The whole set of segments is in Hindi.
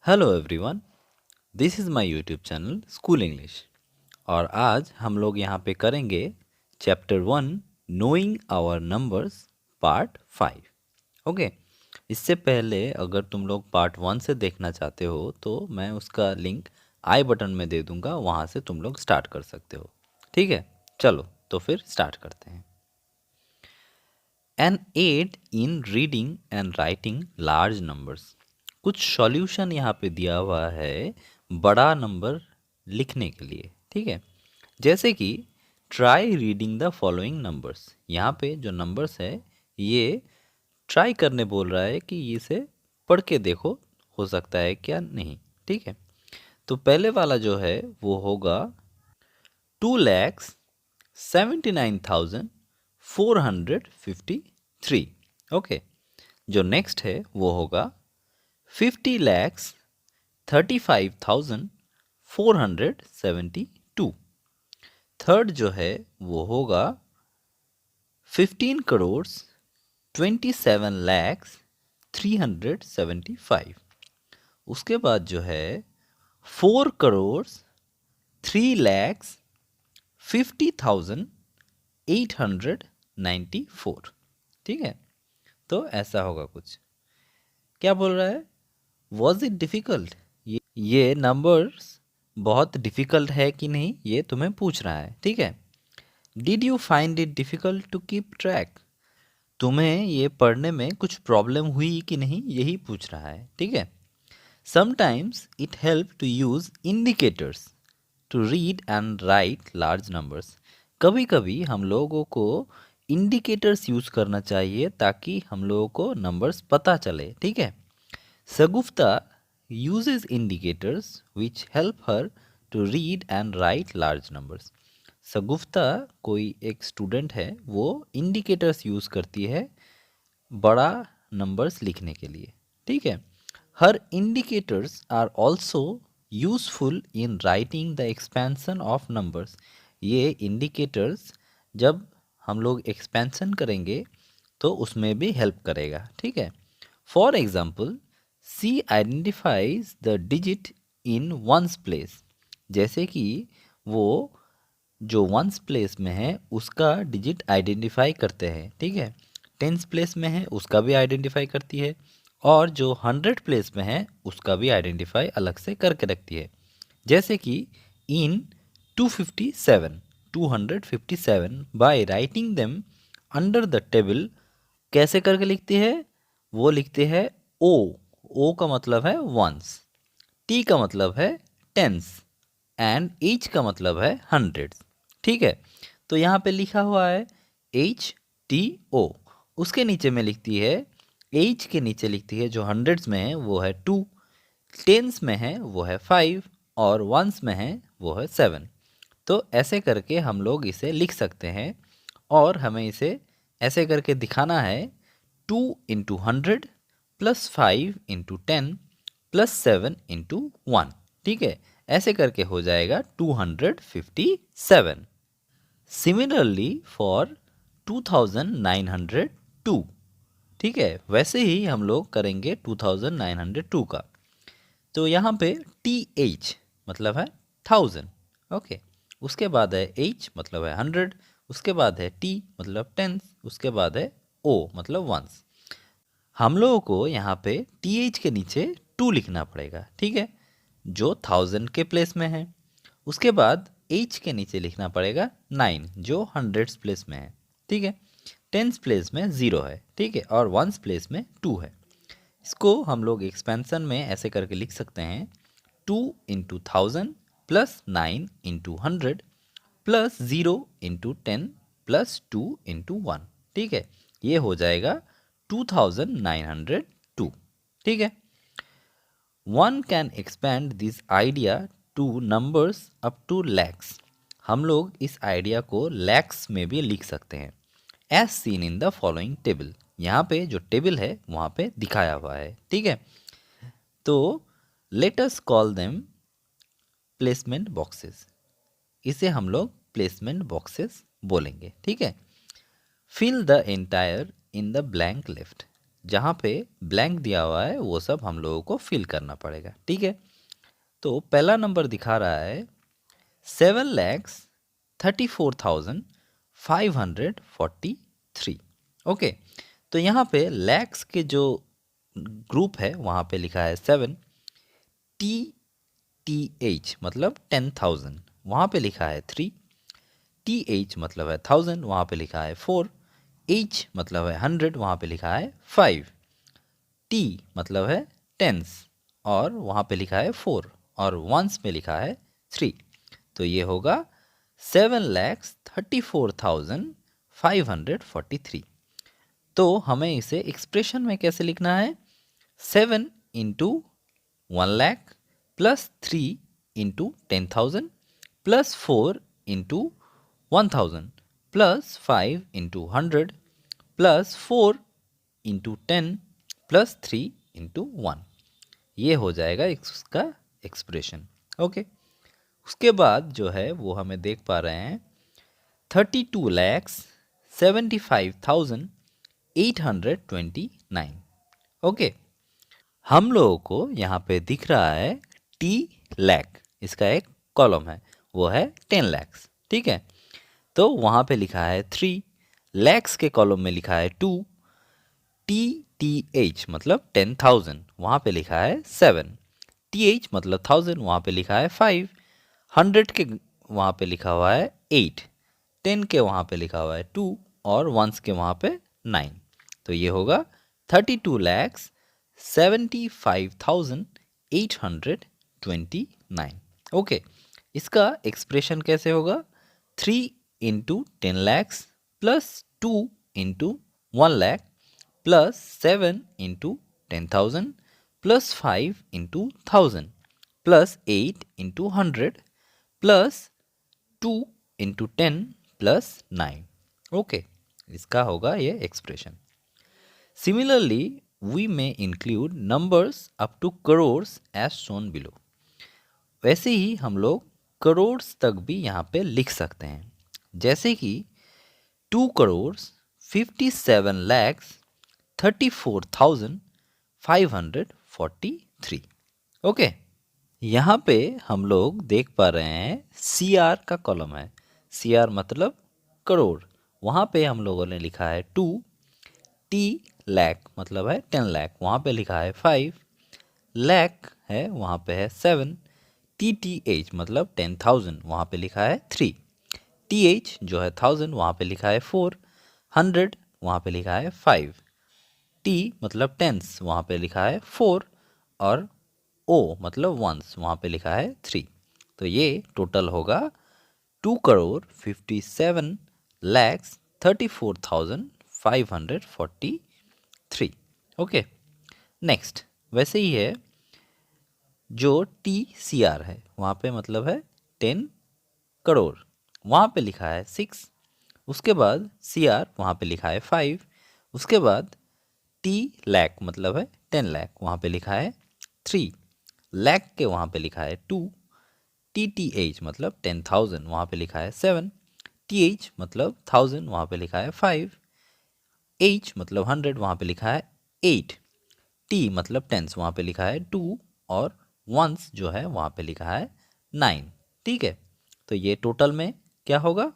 Hello everyone, this is my YouTube channel school English. और आज हम लोग यहाँ पे करेंगे chapter 1 knowing our numbers part 5। Okay, इससे पहले अगर तुम लोग पार्ट 1 से देखना चाहते हो तो मैं उसका लिंक आई बटन में दे दूँगा, वहाँ से तुम लोग स्टार्ट कर सकते हो। ठीक है, चलो तो फिर स्टार्ट करते हैं। An aid in reading and writing large numbers. कुछ सॉल्यूशन यहाँ पे दिया हुआ है बड़ा नंबर लिखने के लिए। ठीक है, जैसे कि try reading the following numbers. यहाँ पे जो नंबर्स है ये ट्राई करने बोल रहा है कि इसे पढ़ के देखो, हो सकता है क्या नहीं। ठीक है, तो पहले वाला जो है वो होगा 2,79,453। ओके, जो नेक्स्ट है वो होगा 50,35,472। थर्ड जो है वो होगा 15,27,03,375। उसके बाद जो है 4,03,50,894। ठीक है, तो ऐसा होगा कुछ। क्या बोल रहा है? Was it difficult? ये नंबर्स बहुत डिफ़िकल्ट है कि नहीं, ये तुम्हें पूछ रहा है। ठीक है, did you find it difficult to keep track? तुम्हें ये पढ़ने में कुछ प्रॉब्लम हुई कि नहीं, यही पूछ रहा है। ठीक है, sometimes it help to use indicators to read and write large numbers. कभी कभी हम लोगों को इंडिकेटर्स यूज़ करना चाहिए ताकि हम लोगों को नंबर्स पता चले। ठीक है, Shagufta uses indicators which help her to read and write large numbers. Shagufta कोई एक स्टूडेंट है, वो इंडिकेटर्स यूज़ करती है बड़ा नंबर्स लिखने के लिए। ठीक है, हर indicators are also useful in writing the expansion of numbers. ये इंडिकेटर्स जब हम लोग एक्सपेंशन करेंगे तो उसमें भी हेल्प करेगा। ठीक है, for example she identifies the digit in ones place. जैसे कि वो जो वंस प्लेस में है उसका डिजिट आइडेंटिफाई करते हैं। ठीक है, टेंस प्लेस में है उसका भी आइडेंटिफाई करती है, और जो 100 प्लेस में है उसका भी आइडेंटिफाई अलग से करके रखती है। जैसे कि इन 257 by writing them under the table. कैसे करके लिखती है? वो लिखते हैं ओ का मतलब है वंस, टी का मतलब है टेंस, एंड एच का मतलब है हंड्रेड्स। ठीक है, तो यहाँ पे लिखा हुआ है HTO। उसके नीचे में लिखती है, एच के नीचे लिखती है जो हंड्रेड्स में है वो है 2, टेंस में है वो है 5, और वंस में है वो है 7। तो ऐसे करके हम लोग इसे लिख सकते हैं, और हमें इसे ऐसे करके दिखाना है 2 × 100 + 5 × 10 + 7 × 1। ठीक है, ऐसे करके हो जाएगा 257। Similarly for 2902। ठीक है, वैसे ही हम लोग करेंगे 2902 का। तो यहाँ पे TH मतलब है 1000। ओके, उसके बाद है H मतलब है 100, उसके बाद है T मतलब टेंस, उसके बाद है O मतलब वंस। हम लोगों को यहाँ पे TH के नीचे 2 लिखना पड़ेगा। ठीक है, जो 1000 के प्लेस में है। उसके बाद H के नीचे लिखना पड़ेगा 9, जो हंड्रेड्स प्लेस में है। ठीक है, टेंस प्लेस में 0 है। ठीक है, और वंस प्लेस में 2 है। इसको हम लोग एक्सपेंशन में ऐसे करके लिख सकते हैं 2 × 1000 + 9 × 100 + 0 × 10 + 2 × 1। ठीक है, ये हो जाएगा 2902। ठीक है, one can expand this idea to numbers up to lakhs. हम लोग इस आइडिया को लैक्स में भी लिख सकते हैं, as seen in the following table. यहाँ पे जो टेबल है वहाँ पे दिखाया हुआ है। ठीक है, तो let us call them placement boxes. इसे हम लोग प्लेसमेंट बॉक्सेस बोलेंगे। ठीक है, fill the entire in the blank left. जहाँ पे ब्लैंक दिया हुआ है वो सब हम लोगों को फिल करना पड़ेगा, ठीक है। तो पहला नंबर दिखा रहा है 7,34,543। ओके, तो यहाँ पे लैक्स के जो ग्रुप है वहाँ पे लिखा है 7, TTH मतलब 10,000, वहाँ पे लिखा है 3, TH मतलब है 1000, वहाँ पे लिखा है 4, H मतलब है 100, वहाँ पे लिखा है 5, T मतलब है टेंस और वहाँ पे लिखा है 4 और वंस में लिखा है 3। तो ये होगा 7,34,543। तो हमें इसे एक्सप्रेशन में कैसे लिखना है? 7 into 1,00,000 plus 3 into 10,000 plus 4 into 1,000 plus 5 into 100 plus 4 into 10 plus 3 into 1। ये हो जाएगा इसका एक्सप्रेशन। ओके, उसके बाद जो है वो हमें देख पा रहे हैं 32,75,829। ओके, हम लोगों को यहाँ पे दिख रहा है टी लैख, इसका एक कॉलम है वो है 10 लैक्स, ठीक है। तो वहाँ पे लिखा है 3, लैक्स के कॉलम में लिखा है 2, TTH मतलब 10,000, वहाँ पे लिखा है 7, TH मतलब 1000, वहाँ पे लिखा है 5, 100 के वहाँ पे लिखा हुआ है 8, 10 के वहाँ पे लिखा हुआ है 2 और वंस के वहाँ पे 9। तो ये होगा 32,75,829। ओके, इसका एक्सप्रेशन कैसे होगा? 3 into 10 lakhs plus 2 into 1,00,000 plus 7 into 10,000 plus 5 into 1,000 plus 8 into 100 plus 2 into 10 plus 9। Okay, इसका होगा ये expression. Similarly we may include numbers up to crores as shown below. वैसे ही हम लोग करोर्स तक भी यहाँ पे लिख सकते हैं, जैसे कि 2,57,34,543। ओके, यहाँ पे हम लोग देख पा रहे हैं CR का कॉलम है, CR मतलब करोड़, वहाँ पे हम लोगों ने लिखा है 2, T लैख मतलब है 10 लाख, वहाँ पे लिखा है 5, लैख है वहाँ पे है 7, TTH मतलब 10,000, वहाँ पे लिखा है 3, TH जो है 1000, वहाँ पे लिखा है 4, 100 वहाँ पे लिखा है 5, T मतलब टेंस, वहाँ पे लिखा है 4 और O मतलब वंस, वहाँ पे लिखा है 3। तो ये टोटल होगा 2,57,34,543। ओके, नेक्स्ट वैसे ही है जो TCR है वहाँ पे मतलब है 10 करोड़, वहाँ पे लिखा है 6, उसके बाद CR वहाँ पे लिखा है 5, उसके बाद T लैख मतलब है 10 लाख, वहाँ पे लिखा है 3, लैख के वहाँ पे लिखा है 2, TTH मतलब 10,000, वहाँ पे लिखा है 7, TH मतलब 1000, वहाँ पे लिखा है 5, H मतलब 100, वहाँ पे लिखा है 8, T मतलब टेंस, वहाँ पे लिखा है 2 और वंस जो है वहाँ पे लिखा है 9। ठीक है, तो ये टोटल में क्या होगा?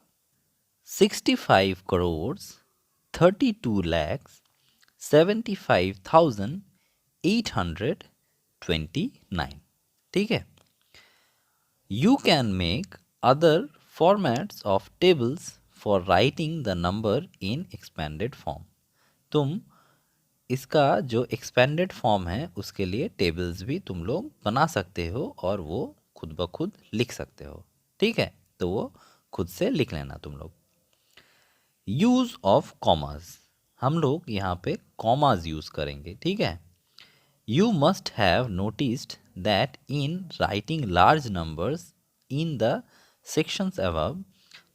65 करोड़ 32 लैक्स 75,829। ठीक है, You can make other formats of tables for writing the number in expanded form. तुम इसका जो एक्सपेंडेड फॉर्म है उसके लिए टेबल्स भी तुम लोग बना सकते हो और वो खुद ब खुद लिख सकते हो। ठीक है, तो वो खुद से लिख लेना तुम लोग। यूज़ ऑफ कॉमास, हम लोग यहाँ पे कॉमास यूज़ करेंगे। ठीक है, You must have noticed that in writing large numbers in the sections above,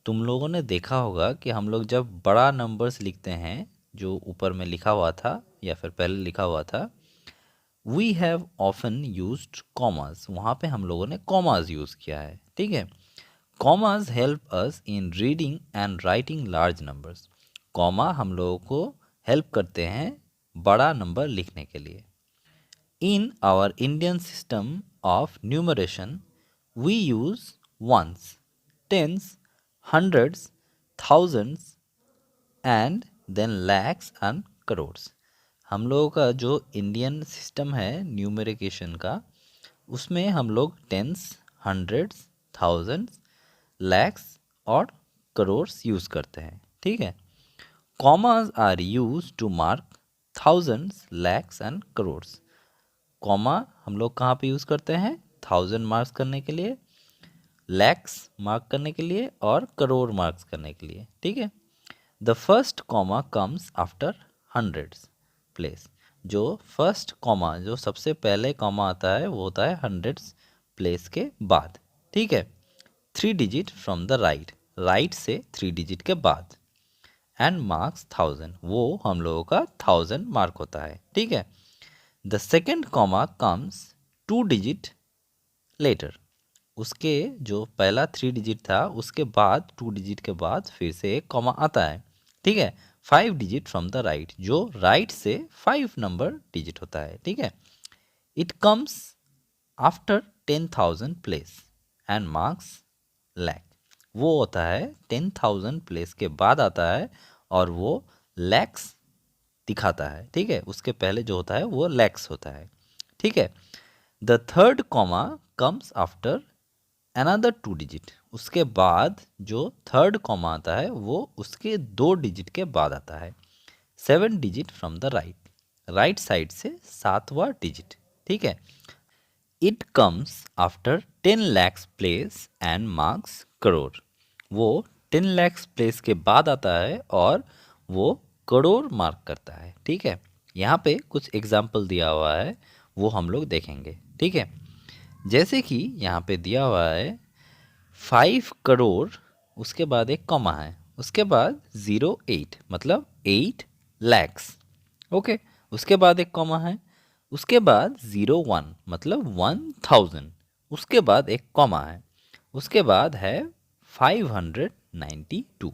तुम लोगों ने देखा होगा कि हम लोग जब बड़ा नंबर्स लिखते हैं जो ऊपर में लिखा हुआ था या फिर पहले लिखा हुआ था, we have often used commas, वहाँ पे हम लोगों ने commas यूज़ किया है। ठीक है, commas help us in reading and writing large numbers। comma हम लोगों को हेल्प करते हैं बड़ा नंबर लिखने के लिए। In our Indian system of numeration we use ones, tens, hundreds, thousands and then lakhs and crores. हम लोगों का जो इंडियन सिस्टम है न्यूमरिकेशन का, उसमें हम लोग टेंस, हंड्रेड्स, थाउजेंड्स, लैक्स और करोड्स यूज़ करते हैं। ठीक है। Commas are use to mark thousands, lakhs and crores. Comma हम लोग कहाँ पे यूज़ करते हैं? थाउजेंड मार्क्स करने के लिए, लैक्स मार्क करने के लिए और करोड़ मार्क्स करने के लिए। ठीक है। The first comma comes after hundreds place. जो फर्स्ट कॉमा, जो सबसे पहले कॉमा आता है, वो होता है हंड्रेड्स प्लेस के बाद। ठीक है। 3 digit from the right, right से 3 डिजिट के बाद। एंड मार्क्स 1000, वो हम लोगों का 1000 मार्क होता है। ठीक है। The second comma comes 2 digit later. उसके जो पहला 3 डिजिट था, उसके बाद 2 डिजिट के बाद फिर से एक कॉमा आता है। ठीक है। 5 डिजिट फ्रॉम द राइट, जो राइट से 5 नंबर डिजिट होता है। ठीक है। It comes after 10,000 place and marks lakh. वो होता है 10,000 प्लेस के बाद आता है और वो लैक्स दिखाता है। ठीक है। उसके पहले जो होता है वो लैक्स होता है। ठीक है। The third comma comes after another 2 digit. उसके बाद जो थर्ड कॉमा आता है वो उसके 2 डिजिट के बाद आता है। 7 digit from the right, right side से 7वां डिजिट। ठीक है। It comes after 10 lakhs place and marks crore. वो 10 लैक्स प्लेस के बाद आता है और वो करोड़ मार्क करता है। ठीक है। यहाँ पे कुछ एग्जाम्पल दिया हुआ है, वो हम लोग देखेंगे। ठीक है। जैसे कि यहाँ पे दिया हुआ है 5 करोड़, उसके बाद एक कॉमा है, उसके बाद 08 मतलब 8 लैक्स। ओके। उसके बाद एक कॉमा है, उसके बाद 01 मतलब 1000, उसके बाद एक कॉमा है, उसके बाद है 592।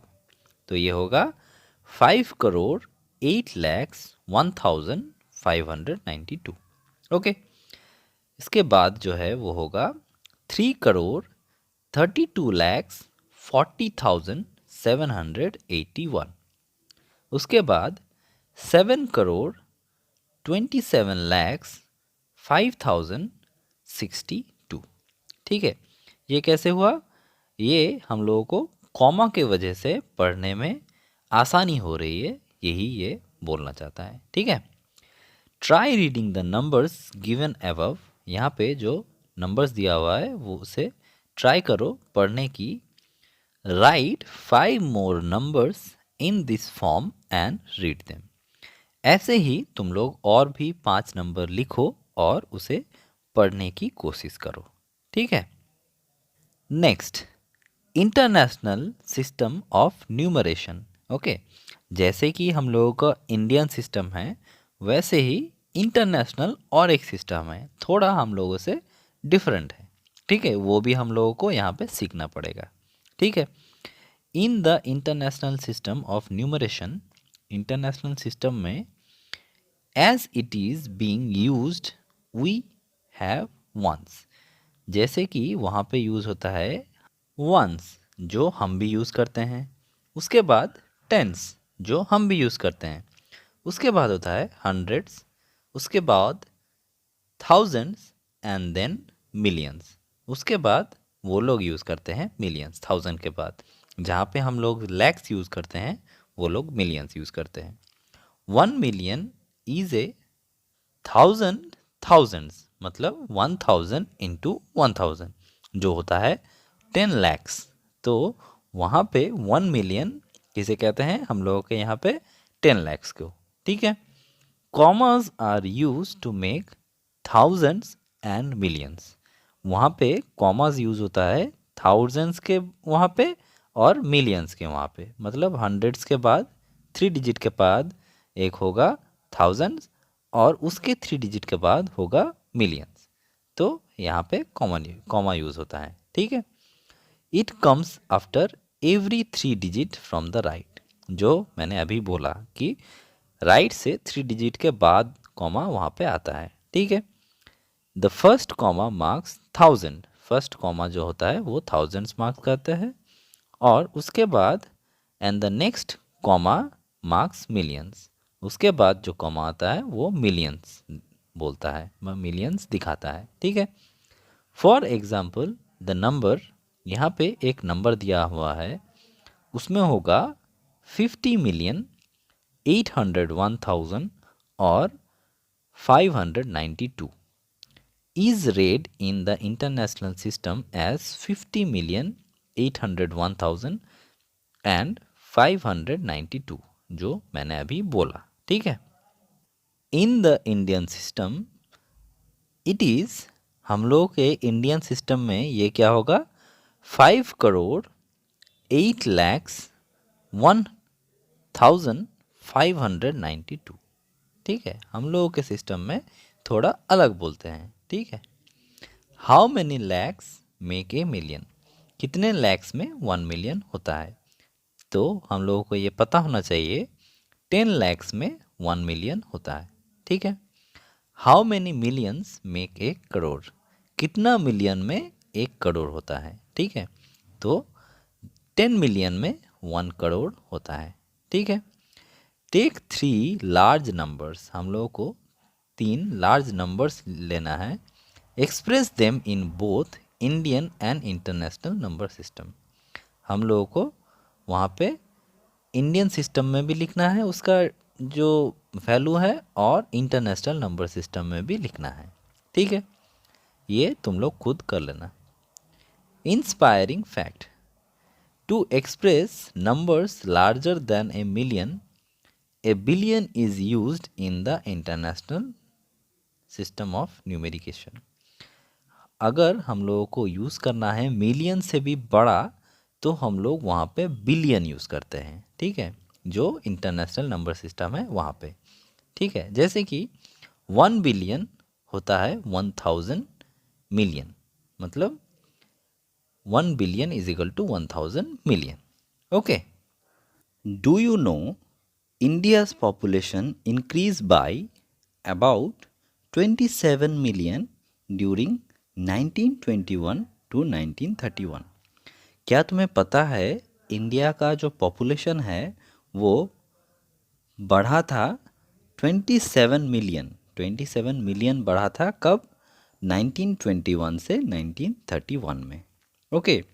तो ये होगा 5 करोड़ 8 लैक्स 1592। ओके। इसके बाद जो है वो होगा 3 करोड़ 32 लैक्स 40,781। उसके बाद 7 करोड़ 27 लैक्स 5,062। ठीक है। ये कैसे हुआ? ये हम लोगों को कॉमा के वजह से पढ़ने में आसानी हो रही है, यही ये बोलना चाहता है। ठीक है। Try reading the numbers given above. यहाँ पे जो नंबर्स दिया हुआ है वो उसे ट्राई करो पढ़ने की। Right 5 more numbers in this form and read them. ऐसे ही तुम लोग और भी 5 नंबर लिखो और उसे पढ़ने की कोशिश करो। ठीक है। Next, international system of numeration. Okay. जैसे कि हम लोगों का इंडियन सिस्टम है, वैसे ही इंटरनेशनल और एक सिस्टम है, थोड़ा हम लोगों से डिफरेंट है। ठीक है। वो भी हम लोगों को यहाँ पे सीखना पड़ेगा। ठीक है। In the international system of numeration, international system में as it is being used we have ones. जैसे कि वहाँ पे यूज़ होता है वंस, जो हम भी यूज़ करते हैं। उसके बाद टेंस, जो हम भी यूज़ करते हैं। उसके बाद होता है हंड्रेड्स, उसके बाद थाउजेंड्स एंड देन मिलियंस। उसके बाद वो लोग यूज़ करते हैं मिलियंस, 1000 के बाद। जहाँ पे हम लोग लैक्स यूज़ करते हैं, वो लोग मिलियंस यूज़ करते हैं। 1 मिलियन इज ए 1000 थाउजेंड्स मतलब 1000 इंटू 1000, जो होता है 10 लैक्स। तो वहाँ पे 1 मिलियन किसे कहते हैं? हम लोगों के यहाँ पे 10 लैक्स को। ठीक है। Commas are use to make thousands and millions. वहाँ पे कॉमास यूज होता है थाउजेंड्स के वहाँ पे और मिलियंस के वहाँ पे। मतलब हंड्रेड्स के बाद 3 डिजिट के बाद एक होगा थाउजेंड्स और उसके 3 डिजिट के बाद होगा मिलियंस। तो यहाँ पे कॉमा यूज होता है। ठीक है। It comes after every 3 digit from the right. जो मैंने अभी बोला कि राइट से 3 डिजिट के बाद कॉमा वहाँ पे आता है, ठीक है। The first comma marks 1000, first comma जो होता है वो थाउजेंड्स मार्क्स करता है, और उसके बाद and the next comma marks millions, उसके बाद जो कॉमा आता है वो मिलियंस बोलता है, मिलियंस दिखाता है, ठीक है। फॉर एग्जाम्पल द नंबर, यहाँ पे एक नंबर दिया हुआ है, उसमें होगा 50,801,000 और 592 is read in the international system as 50,801,000 and 592, जो मैंने अभी बोला, ठीक है। In the Indian system it is, हम लोग के इंडियन सिस्टम में ये क्या होगा, 5,08,01,592, ठीक है। हम लोगों के सिस्टम में थोड़ा अलग बोलते हैं, ठीक है। How many lakhs make a million, कितने लैक्स में 1 मिलियन होता है, तो हम लोगों को ये पता होना चाहिए 10 लैक्स में 1 मिलियन होता है, ठीक है। How many millions make a crore, कितना मिलियन में 1 करोड़ होता है, ठीक है। तो 10 मिलियन में 1 करोड़ होता है, ठीक है। टेक 3 लार्ज नंबर्स, हम लोगों को 3 लार्ज नंबर्स लेना है, express them in both Indian and international number system, हम लोगों को वहाँ पे इंडियन सिस्टम में भी लिखना है उसका जो वैल्यू है, और इंटरनेशनल नंबर सिस्टम में भी लिखना है, ठीक है। ये तुम लोग खुद कर लेना। Inspiring fact, to express numbers larger than a million, a billion is used in the international system of numeration. अगर हम लोगों को यूज़ करना है मिलियन से भी बड़ा, तो हम लोग वहाँ पे बिलियन यूज़ करते हैं, ठीक है, जो इंटरनेशनल नंबर सिस्टम है वहाँ पे, ठीक है। जैसे कि 1 बिलियन होता है 1000 मिलियन, मतलब 1 billion is equal to 1000 million, okay. Do you know India's population increase by about 27 million during 1921 to 1931, क्या तुम्हें पता है इंडिया का जो पॉपुलेशन है वो बढ़ा था 27 मिलियन बढ़ा था कब, 1921 से 1931 में, ओके।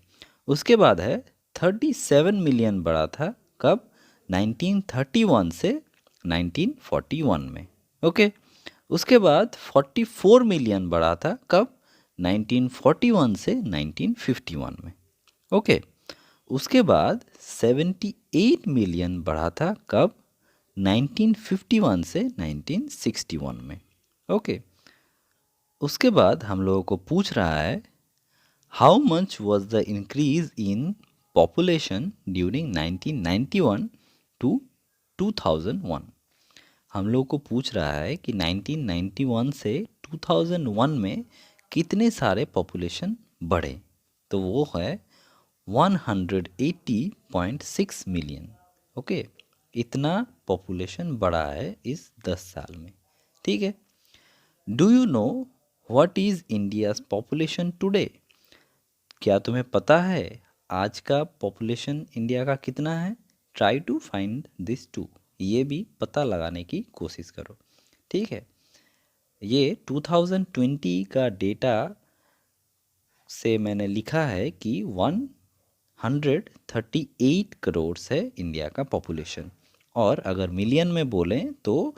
उसके बाद है 37 मिलियन बढ़ा था कब, 1931 से 1941 में, ओके। उसके बाद 44 मिलियन बढ़ा था कब, 1941 से 1951 में, ओके। उसके बाद 78 मिलियन बढ़ा था कब, 1951 से 1961 में, ओके। उसके बाद हम लोगों को पूछ रहा है how much was the increase in population during 1991 to 2001, हम लोग को पूछ रहा है कि 1991 से 2001 में कितने सारे पॉपुलेशन बढ़े, तो वो है 180.6 मिलियन, ओके। इतना पॉपुलेशन बढ़ा है इस 10 साल में, ठीक है। Do you know what is India's population today, क्या तुम्हें पता है आज का पॉपुलेशन इंडिया का कितना है, try to find this too, ये भी पता लगाने की कोशिश करो, ठीक है। ये 2020 का डेटा से मैंने लिखा है कि 138 करोड़ है इंडिया का पॉपुलेशन, और अगर मिलियन में बोलें तो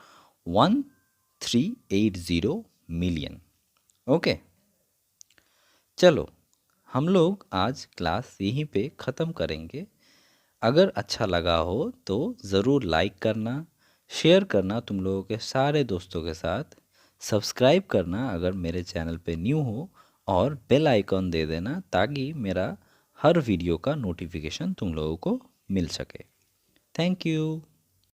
1380 मिलियन, ओके। चलो हम लोग आज क्लास यहीं पे ख़त्म करेंगे। अगर अच्छा लगा हो तो ज़रूर लाइक करना, शेयर करना तुम लोगों के सारे दोस्तों के साथ, सब्सक्राइब करना अगर मेरे चैनल पे न्यू हो, और बेल आइकॉन दे देना ताकि मेरा हर वीडियो का नोटिफिकेशन तुम लोगों को मिल सके। Thank you.